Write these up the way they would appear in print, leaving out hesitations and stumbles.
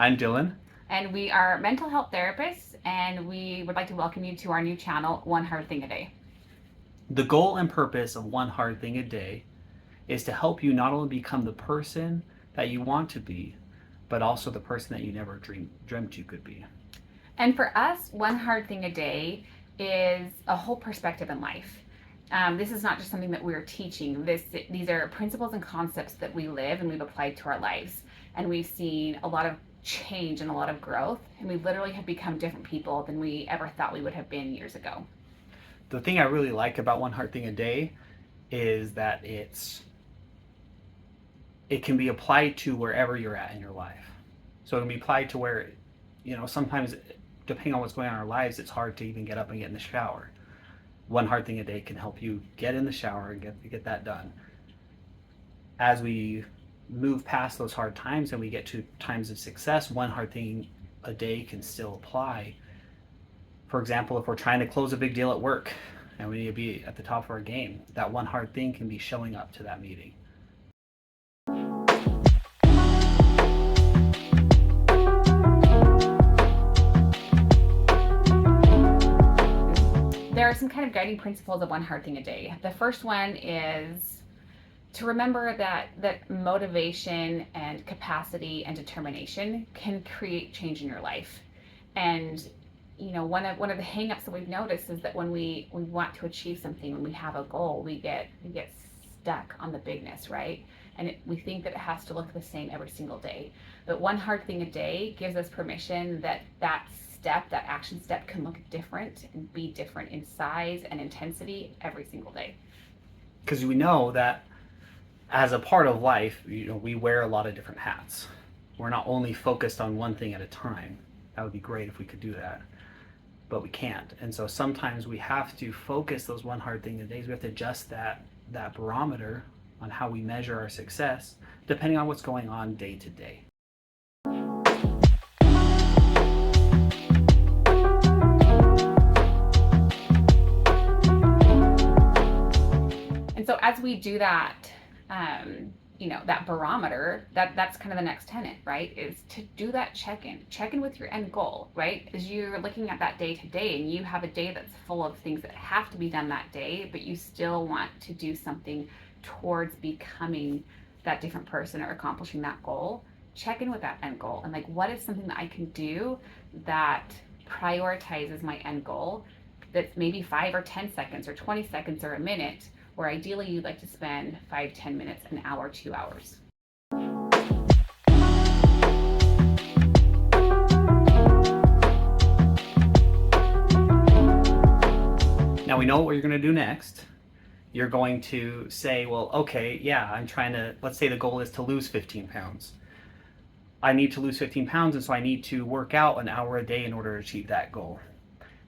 I'm Dylan. And we are mental health therapists, and we would like to welcome you to our new channel, One Hard Thing a Day. The goal and purpose of One Hard Thing a Day is to help you not only become the person that you want to be, but also the person that you never dreamt you could be. And for us, One Hard Thing a Day is a whole perspective in life. This is not just something that we're teaching. These are principles and concepts that we live and we've applied to our lives. And we've seen a lot of change and a lot of growth, and we literally have become different people than we ever thought we would have been years ago. The thing I really like about One Hard Thing a Day is that it can be applied to wherever you're at in your life. So it can be applied to where, sometimes depending on what's going on in our lives, it's hard to even get up and get in the shower. One Hard Thing a Day can help you get in the shower and get that done. As we move past those hard times and we get to times of success, One Hard Thing a Day can still apply. For example, if we're trying to close a big deal at work and we need to be at the top of our game, that one hard thing can be showing up to that meeting. There are some kind of guiding principles of One Hard Thing a Day. The first one is to remember that motivation and capacity and determination can create change in your life. And one of the hangups that we've noticed is that when we want to achieve something, when we have a goal, we get stuck on the bigness, right? And we think that it has to look the same every single day. But One Hard Thing a Day gives us permission that action step can look different and be different in size and intensity every single day. Because we know that as a part of life, we wear a lot of different hats. We're not only focused on one thing at a time. That would be great if we could do that, but we can't. And so sometimes we have to focus those One Hard Thing a Days. We have to adjust that barometer on how we measure our success, depending on what's going on day to day. And so as we do that, that barometer, that's kind of the next tenet, right? Is to do that check-in with your end goal, right? As you're looking at that day to day and you have a day that's full of things that have to be done that day, but you still want to do something towards becoming that different person or accomplishing that goal, check in with that end goal. And what is something that I can do that prioritizes my end goal, that's maybe 5 or 10 seconds or 20 seconds or a minute, where ideally you'd like to spend 5-10 minutes, an hour, 2 hours. Now we know what you're going to do next. You're going to say, well, okay, yeah, I'm trying to, let's say the goal is to lose 15 pounds. I need to lose 15 pounds, and so I need to work out an hour a day in order to achieve that goal.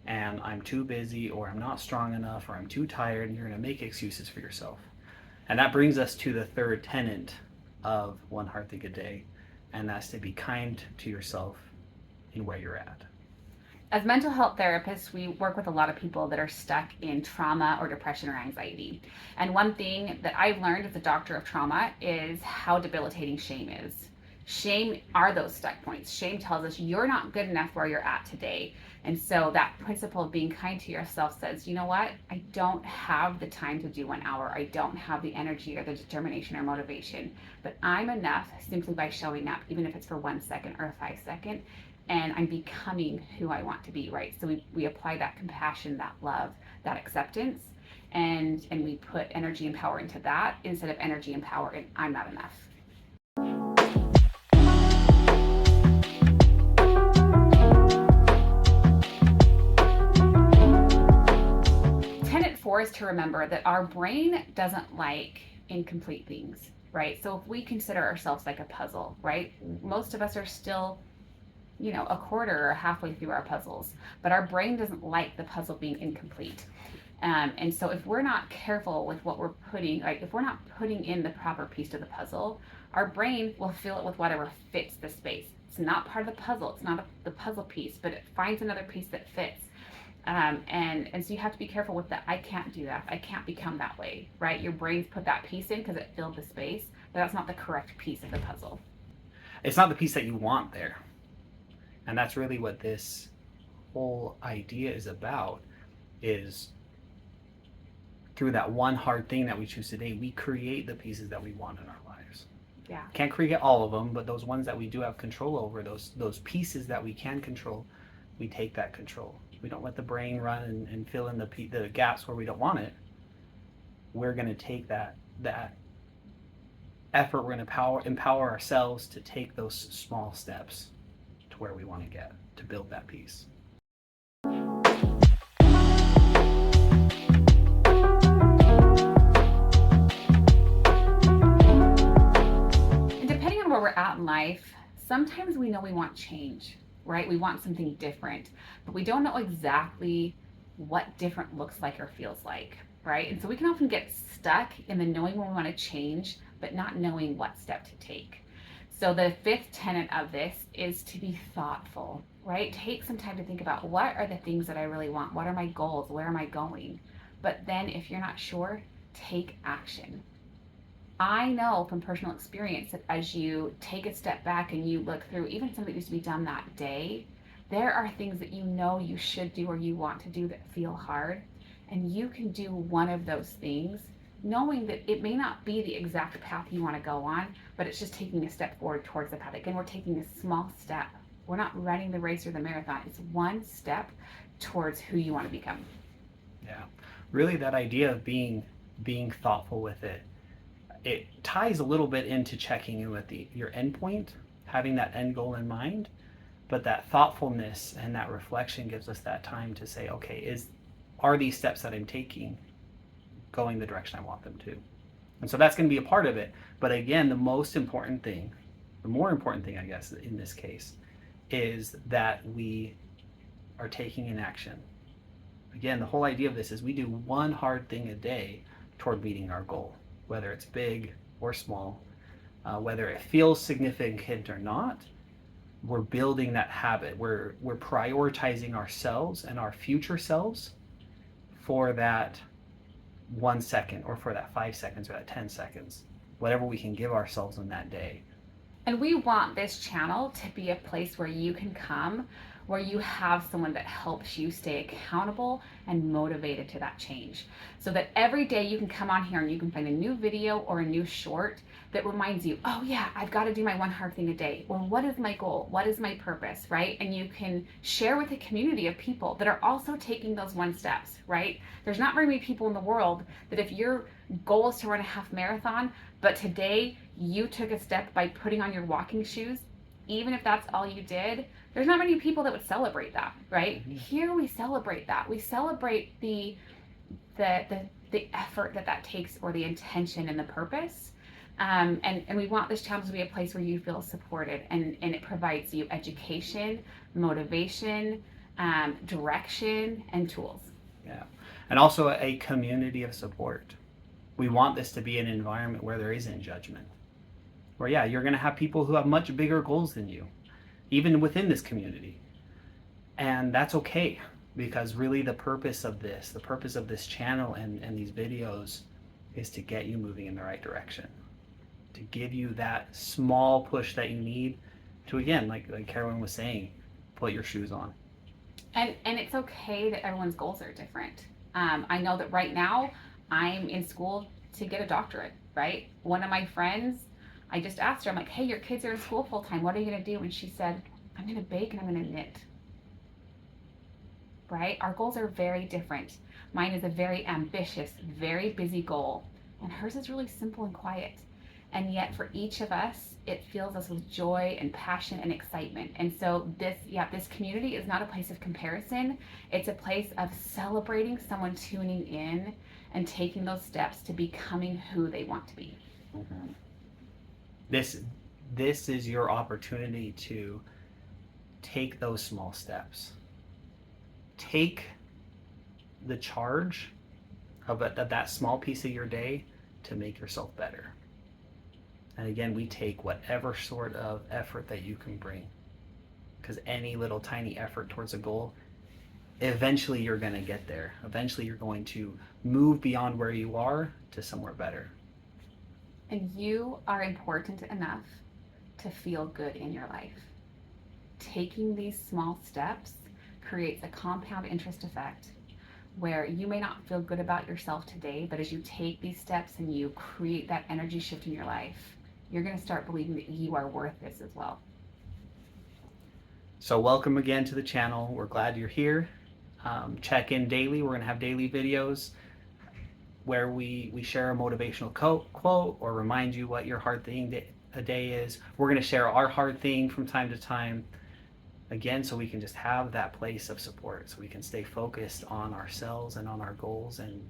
And I'm too busy, or I'm not strong enough, or I'm too tired, and you're going to make excuses for yourself. And that brings us to the third tenet of One Hard Thing a Day, and that's to be kind to yourself in where you're at. As mental health therapists, we work with a lot of people that are stuck in trauma or depression or anxiety. And one thing that I've learned as a doctor of trauma is how debilitating shame is. Shame are those stuck points. Shame tells us you're not good enough where you're at today. And so that principle of being kind to yourself says, you know what? I don't have the time to do 1 hour. I don't have the energy or the determination or motivation, but I'm enough simply by showing up, even if it's for 1 second or 5 seconds, and I'm becoming who I want to be, right? So we apply that compassion, that love, that acceptance, and we put energy and power into that instead of energy and power in I'm not enough. Tenet 4 is to remember that our brain doesn't like incomplete things, right? So if we consider ourselves like a puzzle, right? Most of us are still, a quarter or halfway through our puzzles, but our brain doesn't like the puzzle being incomplete. And so if we're not careful with what we're putting, if we're not putting in the proper piece to the puzzle, our brain will fill it with whatever fits the space. It's not part of the puzzle. It's not the puzzle piece, but it finds another piece that fits. And so you have to be careful with that. I can't do that. I can't become that way, right? Your brain's put that piece in because it filled the space, but that's not the correct piece of the puzzle. It's not the piece that you want there. And that's really what this whole idea is about, is through that one hard thing that we choose today, we create the pieces that we want in our lives. Yeah. Can't create all of them, but those ones that we do have control over, those pieces that we can control, we take that control. We don't let the brain run and fill in the gaps where we don't want it. We're going to take that effort. We're going to empower ourselves to take those small steps to where we want to get, to build that piece. And depending on where we're at in life, sometimes we know we want change, right? We want something different, but we don't know exactly what different looks like or feels like, right? And so we can often get stuck in the knowing when we want to change, but not knowing what step to take. So the fifth tenet of this is to be thoughtful, right? Take some time to think about, what are the things that I really want? What are my goals? Where am I going? But then if you're not sure, take action. I know from personal experience that as you take a step back and you look through even something that needs to be done that day, there are things that you know you should do or you want to do that feel hard. And you can do one of those things knowing that it may not be the exact path you want to go on, but it's just taking a step forward towards the path. Again, we're taking a small step. We're not running the race or the marathon. It's one step towards who you want to become. Yeah. Really, that idea of being thoughtful with it ties a little bit into checking in with your endpoint, having that end goal in mind, but that thoughtfulness and that reflection gives us that time to say, okay, are these steps that I'm taking going the direction I want them to? And so that's going to be a part of it. But again, the more important thing, I guess, in this case, is that we are taking an action. Again, the whole idea of this is we do one hard thing a day toward meeting our goal, whether it's big or small, whether it feels significant or not. We're building that habit. We're prioritizing ourselves and our future selves for that 1 second, or for that 5 seconds, or that 10 seconds, whatever we can give ourselves in that day. And we want this channel to be a place where you can come, where you have someone that helps you stay accountable and motivated to that change. So that every day you can come on here and you can find a new video or a new short that reminds you, oh yeah, I've got to do my one hard thing a day. Or what is my goal? What is my purpose, right? And you can share with a community of people that are also taking those one steps, right? There's not very many people in the world that if your goal is to run a half marathon, but today you took a step by putting on your walking shoes, even if that's all you did, there's not many people that would celebrate that, right? Mm-hmm. Here we celebrate that. We celebrate the effort that takes, or the intention and the purpose. And we want this channel to be a place where you feel supported, and it provides you education, motivation, direction, and tools. Yeah. And also a community of support. We want this to be an environment where there isn't judgment. Where, yeah, you're going to have people who have much bigger goals than you, even within this community. And that's okay, because really the purpose of this channel and these videos is to get you moving in the right direction, to give you that small push that you need to, again, like Carolyn was saying, put your shoes on. And it's okay that everyone's goals are different. I know that right now I'm in school to get a doctorate, right? One of my friends, I just asked her, I'm like, hey, your kids are in school full time. What are you going to do? And she said, I'm going to bake and I'm going to knit. Right? Our goals are very different. Mine is a very ambitious, very busy goal, and hers is really simple and quiet. And yet for each of us, it fills us with joy and passion and excitement. And so this community is not a place of comparison. It's a place of celebrating someone tuning in and taking those steps to becoming who they want to be. Mm-hmm. This is your opportunity to take those small steps. Take the charge of that small piece of your day to make yourself better. And again, we take whatever sort of effort that you can bring, because any little tiny effort towards a goal, eventually you're going to get there. Eventually you're going to move beyond where you are to somewhere better. And you are important enough to feel good in your life. taking these small steps creates a compound interest effect where you may not feel good about yourself today, but as you take these steps and you create that energy shift in your life, you're going to start believing that you are worth this as well. So welcome again to the channel. We're glad you're here. Check in daily. We're going to have daily videos where we share a motivational quote or remind you what your hard thing a day is. We're going to share our hard thing from time to time, again, so we can just have that place of support, so we can stay focused on ourselves and on our goals and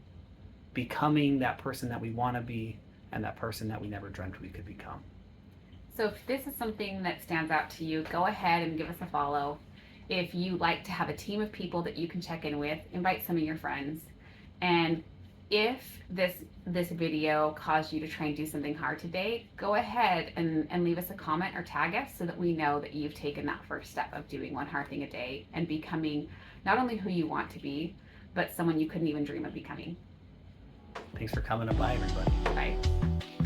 becoming that person that we want to be and that person that we never dreamt we could become. So if this is something that stands out to you, go ahead and give us a follow. If you like to have a team of people that you can check in with, invite some of your friends. And if this video caused you to try and do something hard today, go ahead and leave us a comment or tag us so that we know that you've taken that first step of doing one hard thing a day and becoming not only who you want to be, but someone you couldn't even dream of becoming. Thanks for coming by, everybody. Bye.